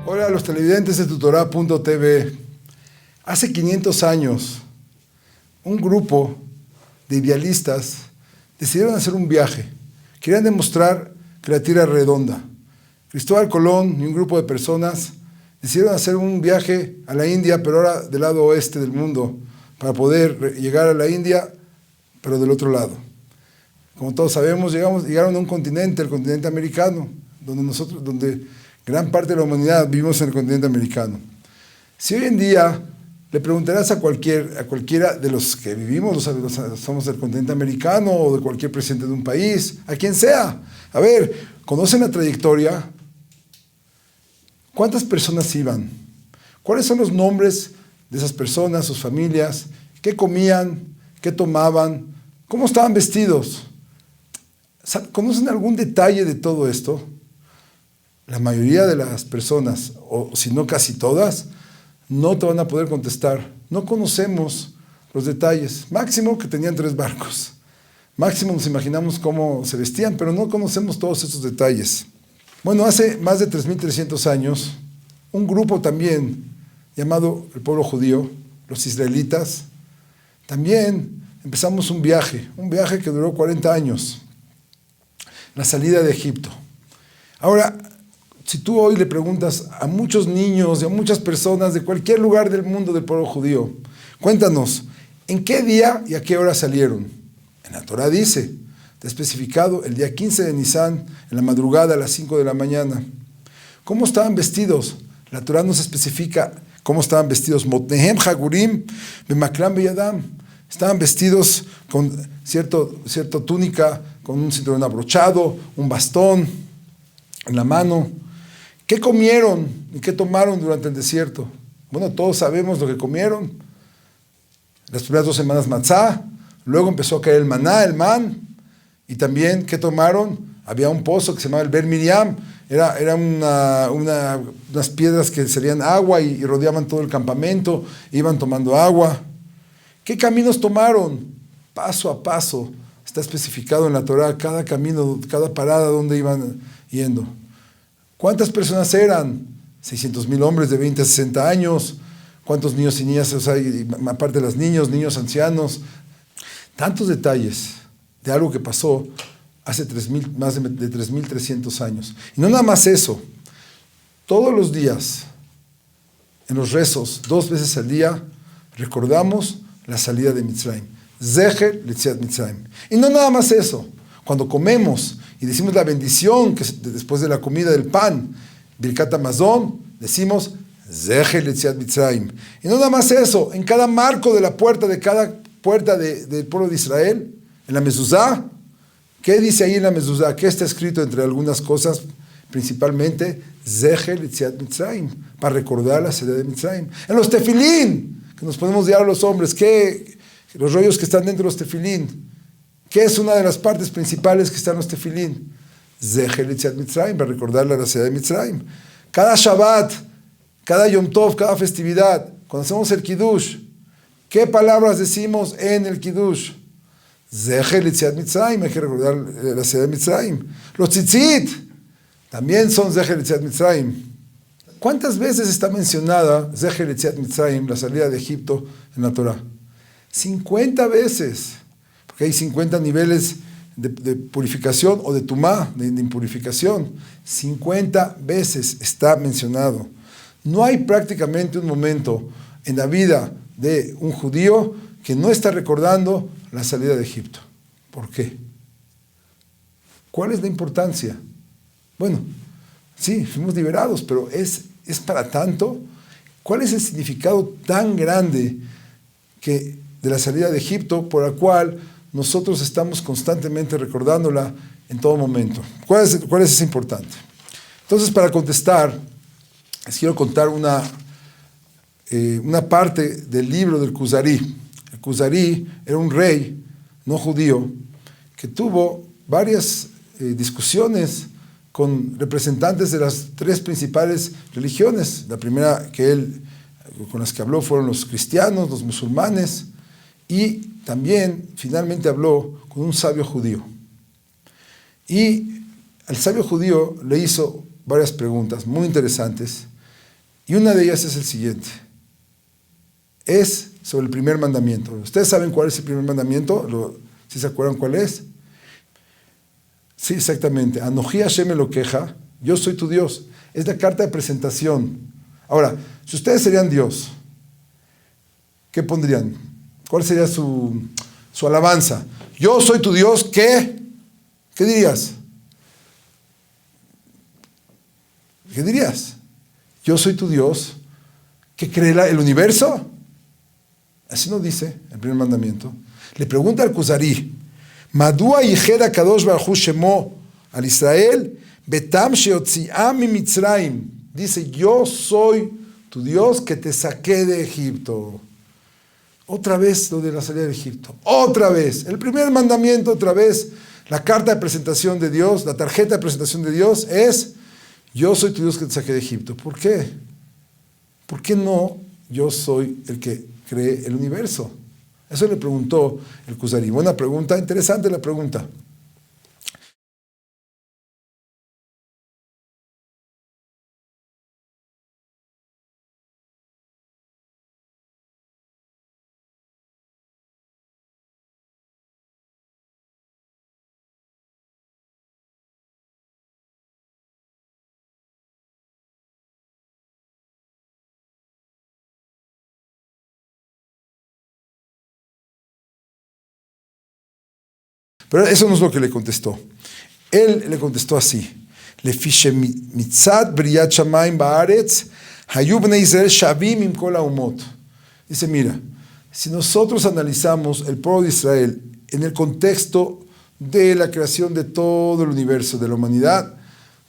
Hola a los televidentes de Tutorá.tv. Hace 500 años, un grupo de idealistas decidieron hacer un viaje. Querían demostrar que la Tierra es redonda. Cristóbal Colón y un grupo de personas decidieron hacer un viaje a la India, pero ahora del lado oeste del mundo, para poder llegar a la India, pero del otro lado. Como todos sabemos, llegaron a un continente, el continente americano, donde gran parte de la humanidad vivimos en el continente americano. Si hoy en día le preguntarás a cualquiera de los que vivimos, somos del continente americano o de cualquier presidente de un país, a quien sea, a ver, ¿conocen la trayectoria? ¿Cuántas personas iban? ¿Cuáles son los nombres de esas personas, sus familias? ¿Qué comían? ¿Qué tomaban? ¿Cómo estaban vestidos? ¿Conocen algún detalle de todo esto? La mayoría de las personas, o si no casi todas, no te van a poder contestar. No conocemos los detalles. Máximo que tenían 3 barcos. Máximo nos imaginamos cómo se vestían, pero no conocemos todos estos detalles. Bueno, hace más de 3.300 años, un grupo también llamado el pueblo judío, los israelitas, también empezamos un viaje que duró 40 años, la salida de Egipto. Ahora, si tú hoy le preguntas a muchos niños y a muchas personas de cualquier lugar del mundo del pueblo judío, cuéntanos, ¿en qué día y a qué hora salieron? En la Torá dice, está especificado el día 15 de Nisan, en la madrugada a las 5 de la mañana. ¿Cómo estaban vestidos? La Torá nos especifica cómo estaban vestidos. Motnehem hagurim bemakram beyadam. Estaban vestidos con cierta túnica, con un cinturón abrochado, un bastón en la mano. ¿Qué comieron y qué tomaron durante el desierto? Bueno, todos sabemos lo que comieron. Las primeras 2 semanas matzá, luego empezó a caer el maná, el man, y también, ¿qué tomaron? Había un pozo que se llamaba el Ber Miriam, era unas piedras que salían agua y rodeaban todo el campamento, iban tomando agua. ¿Qué caminos tomaron? Paso a paso, está especificado en la Torá, cada camino, cada parada, donde iban yendo. ¿Cuántas personas eran? 600,000 hombres de 20 a 60 años. ¿Cuántos niños y niñas? O sea, aparte de los niños ancianos. Tantos detalles de algo que pasó hace más de 3.300 años. Y no nada más eso. Todos los días, en los rezos, 2 veces al día, recordamos la salida de Mitzrayim. Zecher Litziat Mitzrayim. Y no nada más eso. Cuando comemos y decimos la bendición que después de la comida del pan, Birkat Hamazon, decimos Zecher Litziat Mitzrayim. Y no nada más eso, en cada marco de la puerta, de cada puerta del pueblo de Israel, en la mezuzá, ¿qué dice ahí en la mezuzá? ¿Qué está escrito entre algunas cosas? Principalmente Zecher Litziat Mitzrayim, para recordar la salida de Mitzrayim. En los tefilín, que nos podemos dar a los hombres, los rollos que están dentro de los tefilín, ¿qué es una de las partes principales que están en los tefilín? Zecher Litziat Mitzrayim, para recordar la salida de Mitzrayim. Cada Shabbat, cada Yom Tov, cada festividad, cuando hacemos el Kiddush, ¿qué palabras decimos en el Kiddush? Zecher Litziat Mitzrayim, hay que recordar la salida de Mitzrayim. Los tzitzit también son Zecher Litziat Mitzrayim. ¿Cuántas veces está mencionada Zecher Litziat Mitzrayim, la salida de Egipto, en la Torah? 50 veces. Porque hay 50 niveles de purificación o de tumá, de impurificación. 50 veces está mencionado. No hay prácticamente un momento en la vida de un judío que no está recordando la salida de Egipto. ¿Por qué? ¿Cuál es la importancia? Bueno, sí, fuimos liberados, pero ¿es para tanto? ¿Cuál es el significado tan grande de la salida de Egipto por la cual nosotros estamos constantemente recordándola en todo momento? ¿Cuál es importante? Entonces, para contestar, les quiero contar una parte del libro del Kuzari. El Kuzari era un rey no judío que tuvo varias discusiones con representantes de las 3 principales religiones. La primera que él con las que habló fueron los cristianos, los musulmanes, y también finalmente habló con un sabio judío. Y al sabio judío le hizo varias preguntas muy interesantes, y una de ellas es el siguiente. Es sobre el primer mandamiento. ¿Ustedes saben cuál es el primer mandamiento? ¿Sí se acuerdan cuál es? Sí, exactamente. Anoji Hashem Elokeja, yo soy tu Dios. Es la carta de presentación. Ahora, si ustedes serían Dios, ¿qué pondrían? ¿Cuál sería su alabanza? Yo soy tu Dios, ¿qué? ¿Qué dirías? ¿Qué dirías? Yo soy tu Dios, que cree el universo. Así nos dice el primer mandamiento. Le pregunta al Kuzari, Madúa yijera kadosh baruj hu shemo al Israel, betam sheotziam mi Mitzrayim. Dice, yo soy tu Dios que te saqué de Egipto. Otra vez lo de la salida de Egipto. Otra vez. El primer mandamiento, otra vez. La carta de presentación de Dios, la tarjeta de presentación de Dios es, yo soy tu Dios que te saqué de Egipto. ¿Por qué? ¿Por qué no yo soy el que cree el universo? Eso le preguntó el Kuzari. Buena pregunta, interesante la pregunta. Pero eso no es lo que le contestó. Él le contestó así. Lefishe mitzat briyat shamayim baaretz hayu bnei Israel shavim im kol haumot. Dice, mira, si nosotros analizamos el pueblo de Israel en el contexto de la creación de todo el universo, de la humanidad,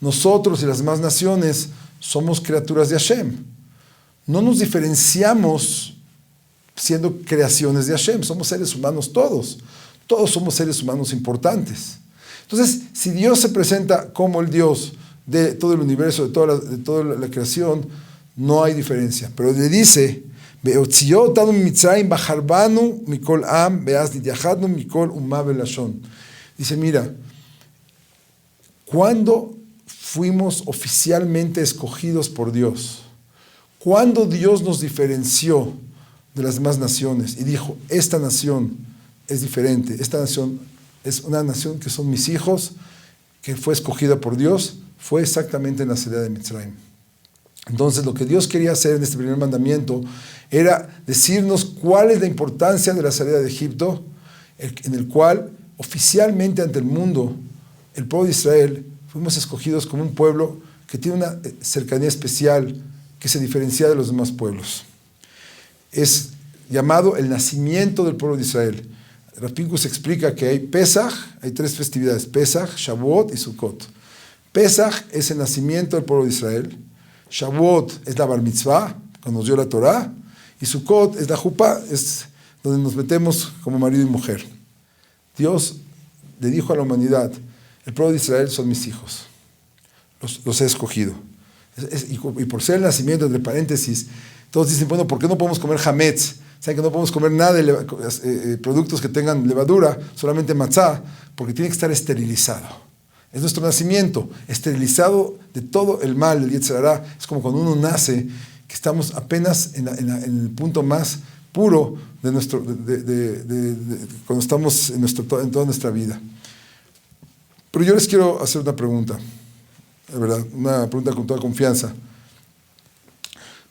nosotros y las demás naciones somos criaturas de Hashem. No nos diferenciamos siendo creaciones de Hashem, somos seres humanos todos. Todos somos seres humanos importantes. Entonces, si Dios se presenta como el Dios de todo el universo, de toda la creación, no hay diferencia. Pero le dice, dice, mira, ¿cuándo fuimos oficialmente escogidos por Dios? ¿Cuándo Dios nos diferenció de las demás naciones y dijo, esta nación es diferente, esta nación es una nación que son mis hijos, que fue escogida por Dios, fue exactamente en la salida de Mitzrayim? Entonces, lo que Dios quería hacer en este primer mandamiento era decirnos cuál es la importancia de la salida de Egipto, en el cual oficialmente ante el mundo, el pueblo de Israel, fuimos escogidos como un pueblo que tiene una cercanía especial que se diferencia de los demás pueblos. Es llamado el nacimiento del pueblo de Israel. Rav Pinkus explica que hay Pesach, hay tres festividades, Pesach, Shavuot y Sukkot. Pesach es el nacimiento del pueblo de Israel, Shavuot es la Bar Mitzvah, cuando nos dio la Torah, y Sukkot es la Jupá, es donde nos metemos como marido y mujer. Dios le dijo a la humanidad, el pueblo de Israel son mis hijos, los he escogido. Y por ser el nacimiento, entre paréntesis, todos dicen, bueno, ¿por qué no podemos comer hametz? Saben que no podemos comer nada de productos que tengan levadura, solamente matzá, porque tiene que estar esterilizado. Es nuestro nacimiento, esterilizado de todo el mal, el Yetzer Hará. Es como cuando uno nace, que estamos apenas en el punto más puro de cuando estamos en toda nuestra vida. Pero yo les quiero hacer una pregunta, de verdad, una pregunta con toda confianza.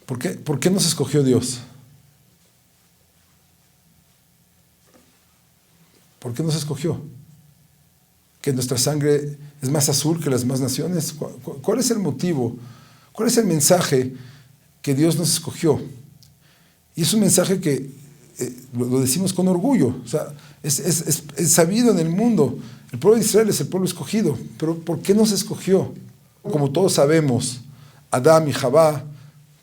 ¿Por qué nos escogió Dios? ¿Por qué nos escogió? ¿Que nuestra sangre es más azul que las demás naciones? ¿Cuál es el motivo? ¿Cuál es el mensaje que Dios nos escogió? Y es un mensaje que lo decimos con orgullo. O sea, es sabido en el mundo. El pueblo de Israel es el pueblo escogido. Pero ¿por qué nos escogió? Como todos sabemos, Adán y Javá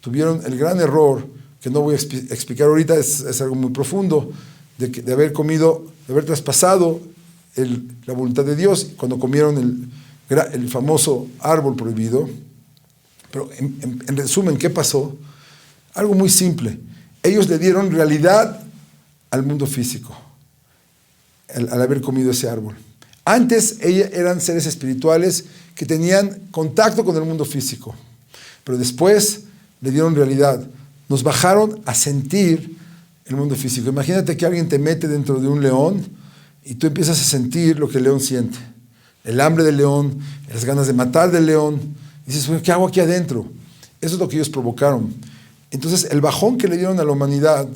tuvieron el gran error, que no voy a explicar ahorita, es algo muy profundo, de haber traspasado la voluntad de Dios cuando comieron el famoso árbol prohibido. Pero en resumen, ¿qué pasó? Algo muy simple. Ellos le dieron realidad al mundo físico al haber comido ese árbol. Antes ellos eran seres espirituales que tenían contacto con el mundo físico, pero después le dieron realidad. Nos bajaron a sentir el mundo físico. Imagínate que alguien te mete dentro de un león y tú empiezas a sentir lo que el león siente. El hambre del león, las ganas de matar del león. Y dices, bueno, ¿qué hago aquí adentro? Eso es lo que ellos provocaron. Entonces, el bajón que le dieron a la humanidad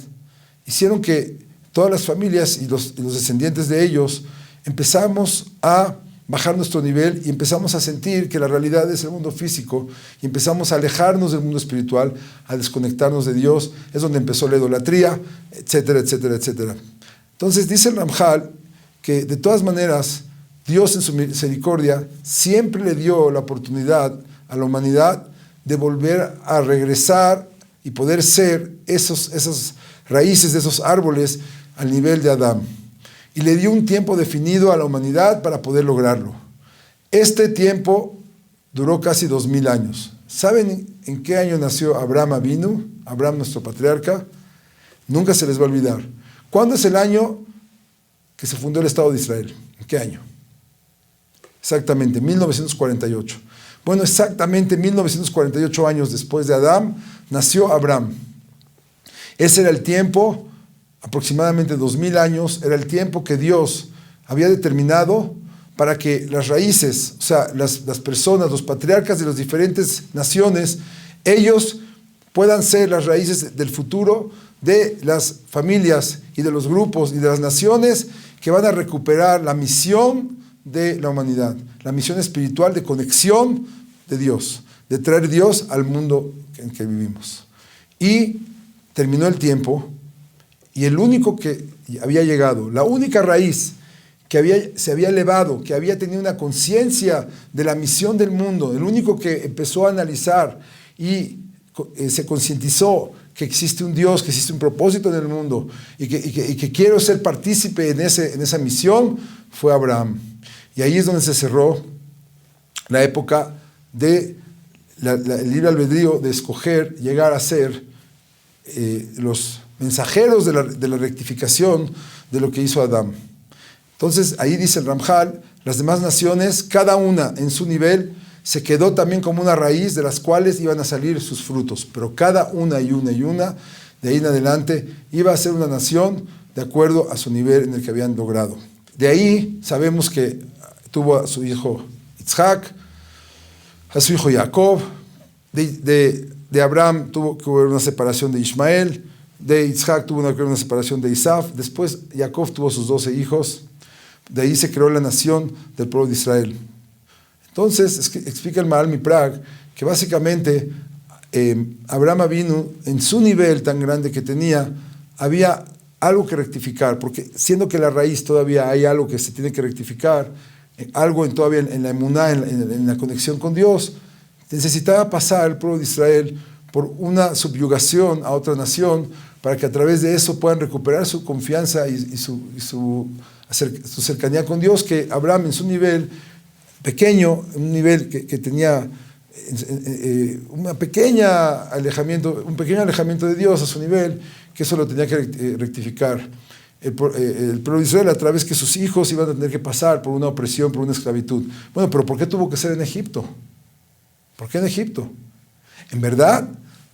hicieron que todas las familias y los descendientes de ellos empezamos a bajar nuestro nivel y empezamos a sentir que la realidad es el mundo físico y empezamos a alejarnos del mundo espiritual, a desconectarnos de Dios. Es donde empezó la idolatría, etcétera, etcétera, etcétera. Entonces dice el Ramjal que de todas maneras Dios en su misericordia siempre le dio la oportunidad a la humanidad de volver a regresar y poder ser esas raíces de esos árboles al nivel de Adán. Y le dio un tiempo definido a la humanidad para poder lograrlo. Este tiempo duró casi 2000 años. ¿Saben en qué año nació Abraham Avinu? Abraham, nuestro patriarca. Nunca se les va a olvidar. ¿Cuándo es el año que se fundó el Estado de Israel? ¿En qué año? Exactamente, 1948. Bueno, exactamente 1948 años después de Adán, nació Abraham. Ese era el tiempo, aproximadamente 2000 años, era el tiempo que Dios había determinado para que las raíces, o sea, las personas, los patriarcas de las diferentes naciones, ellos puedan ser las raíces del futuro de las familias y de los grupos y de las naciones que van a recuperar la misión de la humanidad, la misión espiritual de conexión de Dios, de traer Dios al mundo en que vivimos. Y terminó el tiempo y el único que había llegado, la única raíz que se había elevado, que había tenido una conciencia de la misión del mundo, el único que empezó a analizar y se concientizó que existe un Dios, que existe un propósito en el mundo y que quiero ser partícipe en esa misión, fue Abraham. Y ahí es donde se cerró la época de el libre albedrío de escoger llegar a ser los mensajeros de la rectificación de lo que hizo Adán. Entonces ahí dice el Ramjal, las demás naciones, cada una en su nivel, se quedó también como una raíz de las cuales iban a salir sus frutos, pero cada una y una, de ahí en adelante, iba a ser una nación de acuerdo a su nivel en el que habían logrado. De ahí sabemos que tuvo a su hijo Isaac, a su hijo Jacob, de Abraham tuvo que haber una separación de Ismael, de Isaac tuvo que haber una separación de Isaf, después Jacob tuvo sus 12 hijos, de ahí se creó la nación del pueblo de Israel. Entonces, explica el Maharal Miprag que básicamente Abraham Avinu, en su nivel tan grande que tenía, había algo que rectificar, porque siendo que la raíz todavía hay algo que se tiene que rectificar, algo todavía en la emuná, en la conexión con Dios, necesitaba pasar el pueblo de Israel por una subyugación a otra nación para que a través de eso puedan recuperar su confianza y su cercanía con Dios, que Abraham en su nivel pequeño, un nivel que tenía un pequeño alejamiento de Dios a su nivel, que eso lo tenía que rectificar. El pueblo de Israel, a través que sus hijos iban a tener que pasar por una opresión, por una esclavitud. Bueno, pero ¿por qué tuvo que ser en Egipto? ¿Por qué en Egipto? En verdad,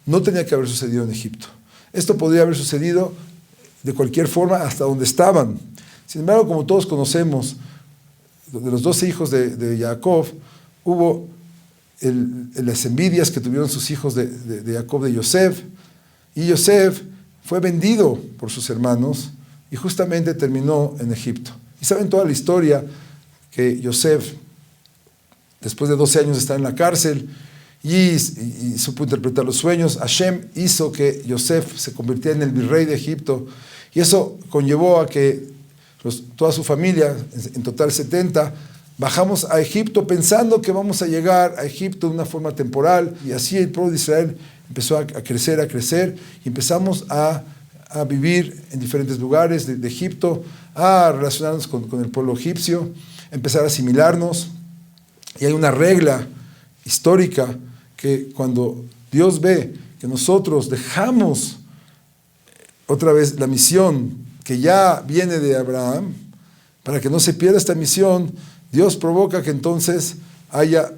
no tenía que haber sucedido en Egipto. Esto podría haber sucedido de cualquier forma hasta donde estaban. Sin embargo, como todos conocemos, de los 12 hijos de Jacob, hubo las envidias que tuvieron sus hijos de Jacob de Yosef, y Yosef fue vendido por sus hermanos y justamente terminó en Egipto. Y saben toda la historia que Yosef, después de 12 años de estar en la cárcel y supo interpretar los sueños, Hashem hizo que Yosef se convirtiera en el virrey de Egipto, y eso conllevó a que toda su familia, en total 70, bajamos a Egipto pensando que vamos a llegar a Egipto de una forma temporal, y así el pueblo de Israel empezó a crecer, y empezamos a vivir en diferentes lugares de Egipto, a relacionarnos con el pueblo egipcio, empezar a asimilarnos. Y hay una regla histórica que cuando Dios ve que nosotros dejamos otra vez la misión que ya viene de Abraham, para que no se pierda esta misión, Dios provoca que entonces haya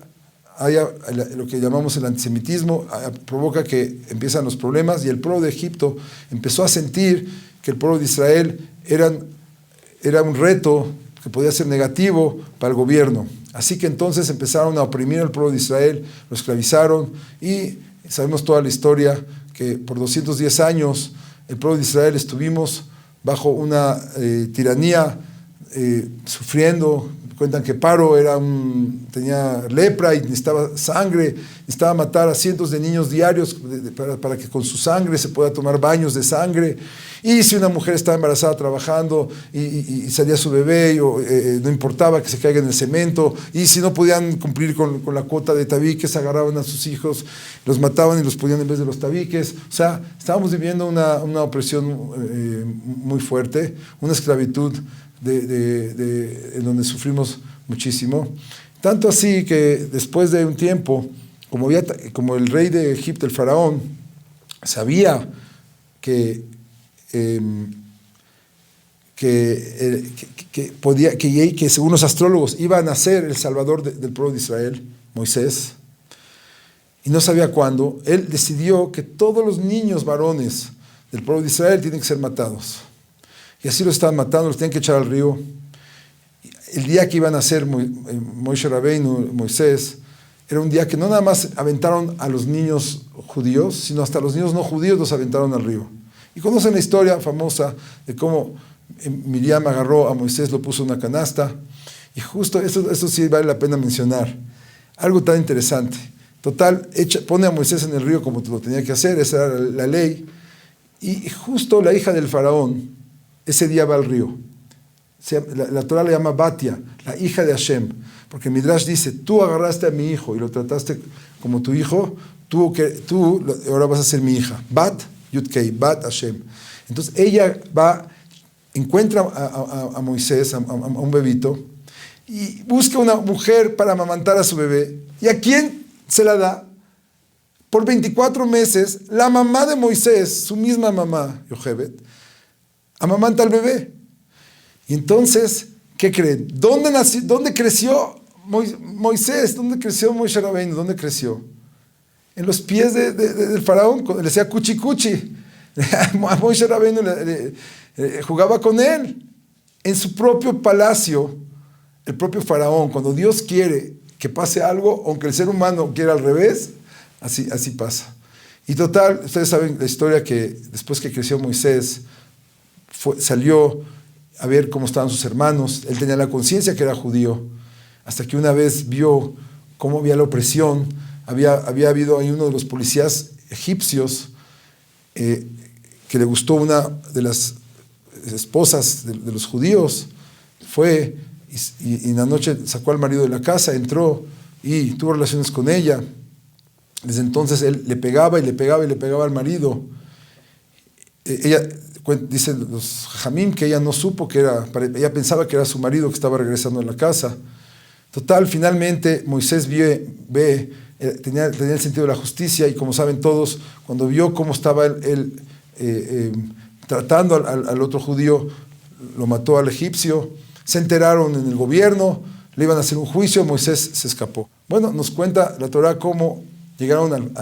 lo que llamamos el antisemitismo, provoca que empiezan los problemas, y el pueblo de Egipto empezó a sentir que el pueblo de Israel era un reto que podía ser negativo para el gobierno. Así que entonces empezaron a oprimir al pueblo de Israel, lo esclavizaron, y sabemos toda la historia, que por 210 años el pueblo de Israel estuvimos bajo una tiranía, sufriendo. Cuentan que Paro tenía lepra y necesitaba sangre, necesitaba matar a cientos de niños diarios para que con su sangre se pueda tomar baños de sangre. Y si una mujer estaba embarazada trabajando y salía su bebé, no importaba que se caiga en el cemento. Y si no podían cumplir con la cuota de tabiques, agarraban a sus hijos, los mataban y los ponían en vez de los tabiques. O sea, estábamos viviendo una opresión muy fuerte, una esclavitud en donde sufrimos muchísimo. Tanto así que después de un tiempo, como el rey de Egipto, el faraón, sabía que según los astrólogos iba a nacer el salvador del pueblo de Israel, Moisés, y no sabía cuándo, él decidió que todos los niños varones del pueblo de Israel tienen que ser matados. Y así los estaban matando, los tenían que echar al río. El día que iban a nacer Moshe Rabbeinu, Moisés, era un día que no nada más aventaron a los niños judíos, sino hasta los niños no judíos los aventaron al río. Y conocen la historia famosa de cómo Miriam agarró a Moisés, lo puso en una canasta. Y justo eso sí vale la pena mencionar. Algo tan interesante. Total, pone a Moisés en el río como lo tenía que hacer, esa era la ley. Y justo la hija del faraón, ese día va al río. La Torah le llama Batia, la hija de Hashem, porque Midrash dice, tú agarraste a mi hijo y lo trataste como tu hijo, tú ahora vas a ser mi hija. Bat, Yudkei, Bat Hashem. Entonces ella encuentra a Moisés, a un bebito, y busca una mujer para amamantar a su bebé. ¿Y a quién se la da? Por 24 meses, la mamá de Moisés, su misma mamá, Yochebed, amamanta al bebé. Y entonces, ¿qué creen? ¿Dónde creció Moisés? ¿Dónde creció Moshe Rabbeinu? ¿Dónde creció? En los pies del faraón, le decía cuchi cuchi. Moshe Rabbeinu jugaba con él. En su propio palacio, el propio faraón, cuando Dios quiere que pase algo, aunque el ser humano quiera al revés, así pasa. Y total, ustedes saben la historia que después que creció Moisés, salió a ver cómo estaban sus hermanos. Él tenía la conciencia que era judío, hasta que una vez vio cómo había la opresión. Había habido ahí uno de los policías egipcios que le gustó una de las esposas de los judíos. Fue y en la noche sacó al marido de la casa, entró y tuvo relaciones con ella. Desde entonces él le pegaba y le pegaba y le pegaba al marido. Dicen los Jamim que ella no supo ella pensaba que era su marido que estaba regresando a la casa. Total, finalmente Moisés tenía el sentido de la justicia, y como saben todos, cuando vio cómo estaba él tratando al otro judío, lo mató al egipcio. Se enteraron en el gobierno, le iban a hacer un juicio, Moisés se escapó. Bueno, nos cuenta la Torah cómo llegaron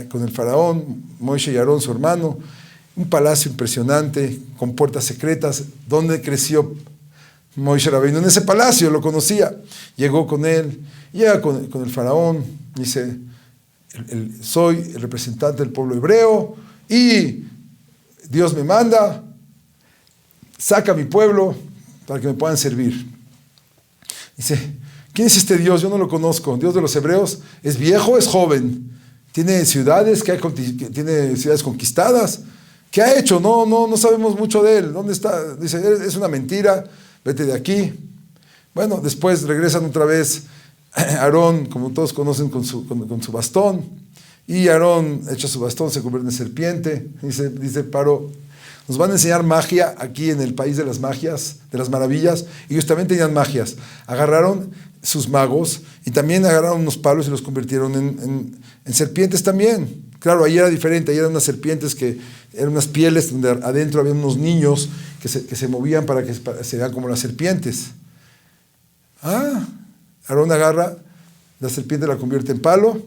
con el faraón, Moshe y Aarón, su hermano, un palacio impresionante, con puertas secretas. ¿Dónde creció Moshe Rabbeinu? En ese palacio, lo conocía. Llegó con él, llega con el faraón, dice, soy el representante del pueblo hebreo, y Dios me manda, saca a mi pueblo para que me puedan servir. Dice, ¿quién es este Dios? Yo no lo conozco. Dios de los hebreos es viejo, es joven, tiene ciudades conquistadas. ¿Qué ha hecho? No sabemos mucho de él. ¿Dónde está? Dice, es una mentira, vete de aquí. Bueno, después regresan otra vez Aarón, como todos conocen, con su bastón, y Aarón echa su bastón, se convierte en serpiente. Dice Paro, nos van a enseñar magia aquí en el país de las magias, de las maravillas. Y ellos también tenían magias. Agarraron sus magos y también agarraron unos palos y los convirtieron en serpientes también. Claro, ahí era diferente, ahí eran unas serpientes que eran unas pieles donde adentro había unos niños que se movían para que se vean como las serpientes. Aarón agarra, la serpiente la convierte en palo,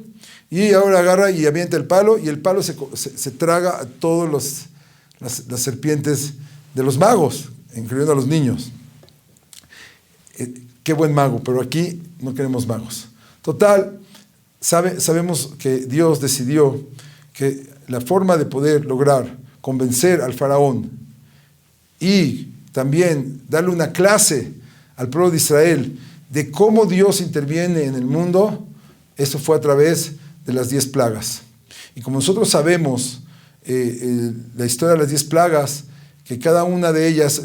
y ahora agarra y avienta el palo, y el palo se traga a todas las serpientes de los magos, incluyendo a los niños. Qué buen mago, pero aquí no queremos magos. Total, sabemos que Dios decidió que la forma de poder lograr convencer al faraón y también darle una clase al pueblo de Israel de cómo Dios interviene en el mundo, eso fue a través de las 10 plagas. Y como nosotros sabemos la historia de las 10 plagas, que cada una de ellas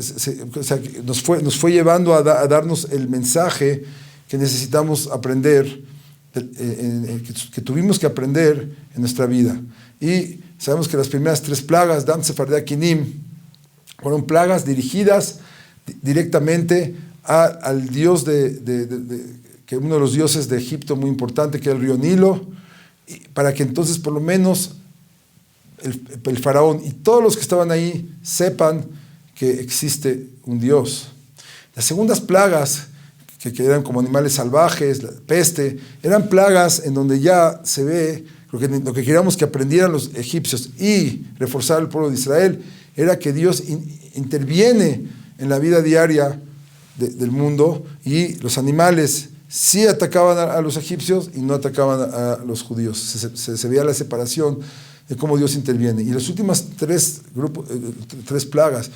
nos fue llevando a darnos el mensaje que necesitamos aprender, que tuvimos que aprender en nuestra vida. Y sabemos que las primeras 3 plagas, Dam, Sefardea, Kinim, fueron plagas dirigidas directamente al dios que uno de los dioses de Egipto muy importante, que es el río Nilo, para que entonces por lo menos el faraón y todos los que estaban ahí sepan que existe un Dios. Las segundas plagas, que eran como animales salvajes, la peste, eran plagas en donde ya se ve lo que queríamos que aprendieran los egipcios y reforzar el pueblo de Israel, era que Dios interviene en la vida diaria del mundo, y los animales sí atacaban a los egipcios y no atacaban a los judíos. Se veía la separación de cómo Dios interviene. Y las últimas 3 plagas,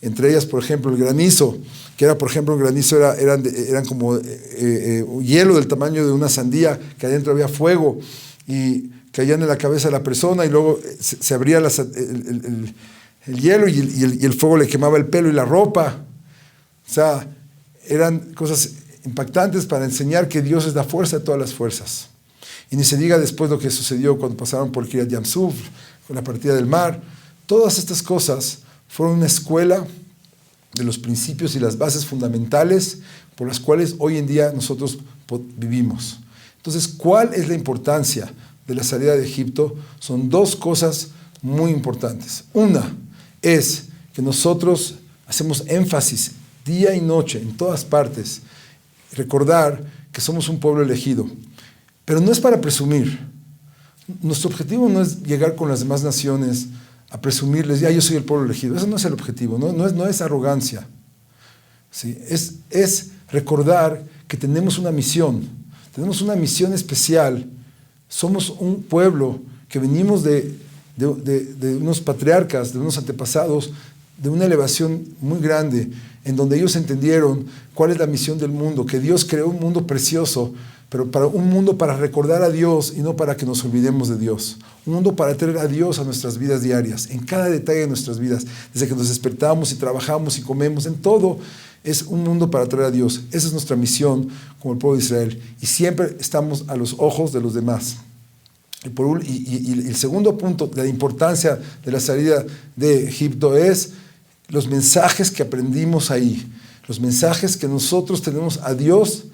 entre ellas, por ejemplo, el granizo, que era, por ejemplo, el granizo eran como hielo del tamaño de una sandía, que adentro había fuego y caían en la cabeza de la persona, y luego se abría el hielo y el fuego le quemaba el pelo y la ropa. O sea, eran cosas impactantes para enseñar que Dios es la fuerza de todas las fuerzas. Y ni se diga después lo que sucedió cuando pasaron por Kiryat Yamsuf, con la partida del mar. Todas estas cosas fueron una escuela de los principios y las bases fundamentales por las cuales hoy en día nosotros vivimos. Entonces, ¿cuál es la importancia de la salida de Egipto? Son 2 cosas muy importantes. Una es que nosotros hacemos énfasis día y noche, en todas partes, recordar que somos un pueblo elegido. Pero no es para presumir. Nuestro objetivo no es llegar con las demás naciones a presumirles, yo soy el pueblo elegido. Eso no es el objetivo, no es arrogancia. ¿Sí? Es recordar que tenemos una misión especial. Somos un pueblo que venimos de unos patriarcas, de unos antepasados, de una elevación muy grande, en donde ellos entendieron cuál es la misión del mundo, que Dios creó un mundo precioso, pero para un mundo para recordar a Dios y no para que nos olvidemos de Dios. Un mundo para traer a Dios a nuestras vidas diarias, en cada detalle de nuestras vidas, desde que nos despertamos y trabajamos y comemos, en todo es un mundo para traer a Dios. Esa es nuestra misión como el pueblo de Israel, y siempre estamos a los ojos de los demás. Y el segundo punto de la importancia de la salida de Egipto es los mensajes que aprendimos ahí, los mensajes que nosotros tenemos a Dios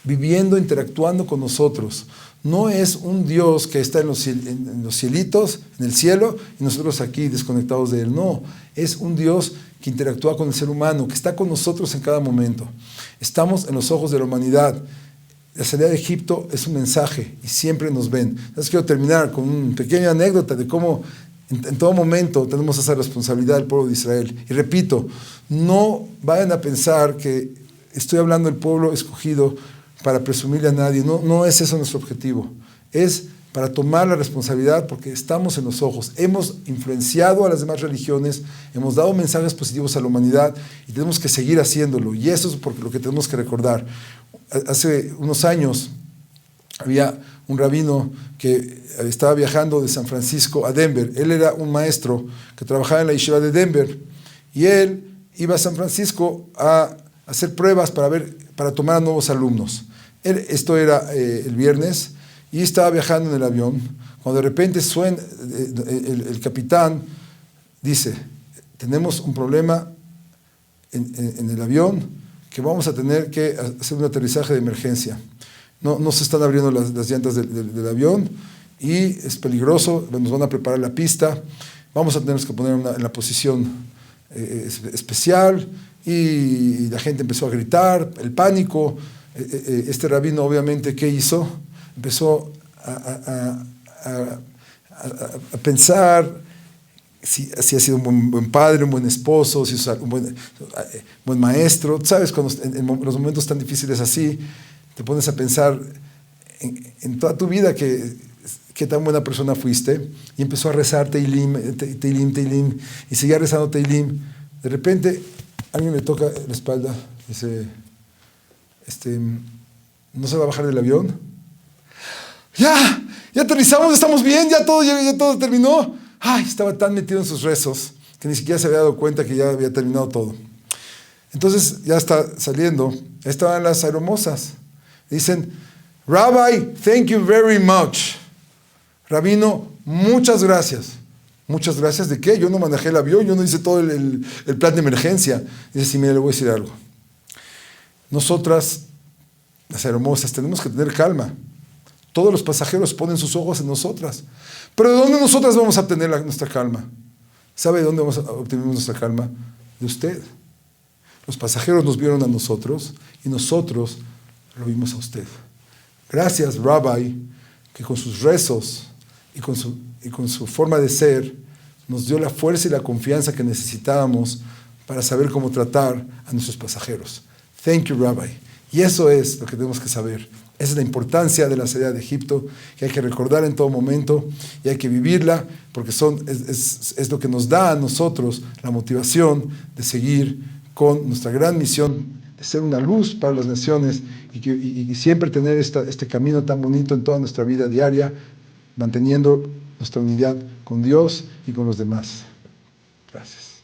viviendo, interactuando con nosotros. No es un Dios que está en los cielitos, en el cielo, y nosotros aquí desconectados de Él. No, es un Dios que interactúa con el ser humano, que está con nosotros en cada momento. Estamos en los ojos de la humanidad. La salida de Egipto es un mensaje y siempre nos ven. Entonces quiero terminar con una pequeña anécdota de cómo en todo momento tenemos esa responsabilidad del pueblo de Israel. Y repito, no vayan a pensar que estoy hablando del pueblo escogido para presumirle a nadie. No es eso nuestro objetivo. Es para tomar la responsabilidad, porque estamos en los ojos. Hemos influenciado a las demás religiones, hemos dado mensajes positivos a la humanidad y tenemos que seguir haciéndolo. Y eso es lo que tenemos que recordar. Hace unos años había un rabino que estaba viajando de San Francisco a Denver. Él era un maestro que trabajaba en la yeshiva de Denver, y él iba a San Francisco a hacer pruebas para tomar a nuevos alumnos. Esto era el viernes, y estaba viajando en el avión, cuando de repente suena, el capitán dice: tenemos un problema en el avión, que vamos a tener que hacer un aterrizaje de emergencia. No se están abriendo las llantas del avión, y es peligroso, nos van a preparar la pista, vamos a tener que poner en la posición especial, y la gente empezó a gritar, el pánico. Este rabino obviamente, ¿qué hizo? Empezó a pensar si ha sido un buen padre, un buen esposo, si es un buen maestro. ¿Sabes? Cuando en los momentos tan difíciles así, te pones a pensar en toda tu vida qué tan buena persona fuiste, y empezó a rezar Teilim, Teilim, Teilim, y seguía rezando Teilim. De repente, alguien le toca la espalda, dice, ¿no se va a bajar del avión? Ya aterrizamos, estamos bien, ya todo terminó. Ay, estaba tan metido en sus rezos que ni siquiera se había dado cuenta que ya había terminado todo. Entonces ya está saliendo, estaban las aeromosas. Dicen, Rabbi, thank you very much. Rabino, muchas gracias. ¿Muchas gracias de qué? Yo no manejé el avión, yo no hice todo el plan de emergencia. Dice, sí, mire, le voy a decir algo. Nosotras, las aeromosas, tenemos que tener calma. Todos los pasajeros ponen sus ojos en nosotras. Pero ¿de dónde nosotras vamos a obtener nuestra calma? ¿Sabe de dónde vamos a obtener nuestra calma? De usted. Los pasajeros nos vieron a nosotros y nosotros lo vimos a usted. Gracias, Rabbi, que con sus rezos y con su forma de ser nos dio la fuerza y la confianza que necesitábamos para saber cómo tratar a nuestros pasajeros. Thank you, Rabbi. Y eso es lo que tenemos que saber. Esa es la importancia de la salida de Egipto, que hay que recordar en todo momento y hay que vivirla, porque es lo que nos da a nosotros la motivación de seguir con nuestra gran misión de ser una luz para las naciones y siempre tener este camino tan bonito en toda nuestra vida diaria, manteniendo nuestra unidad con Dios y con los demás. Gracias.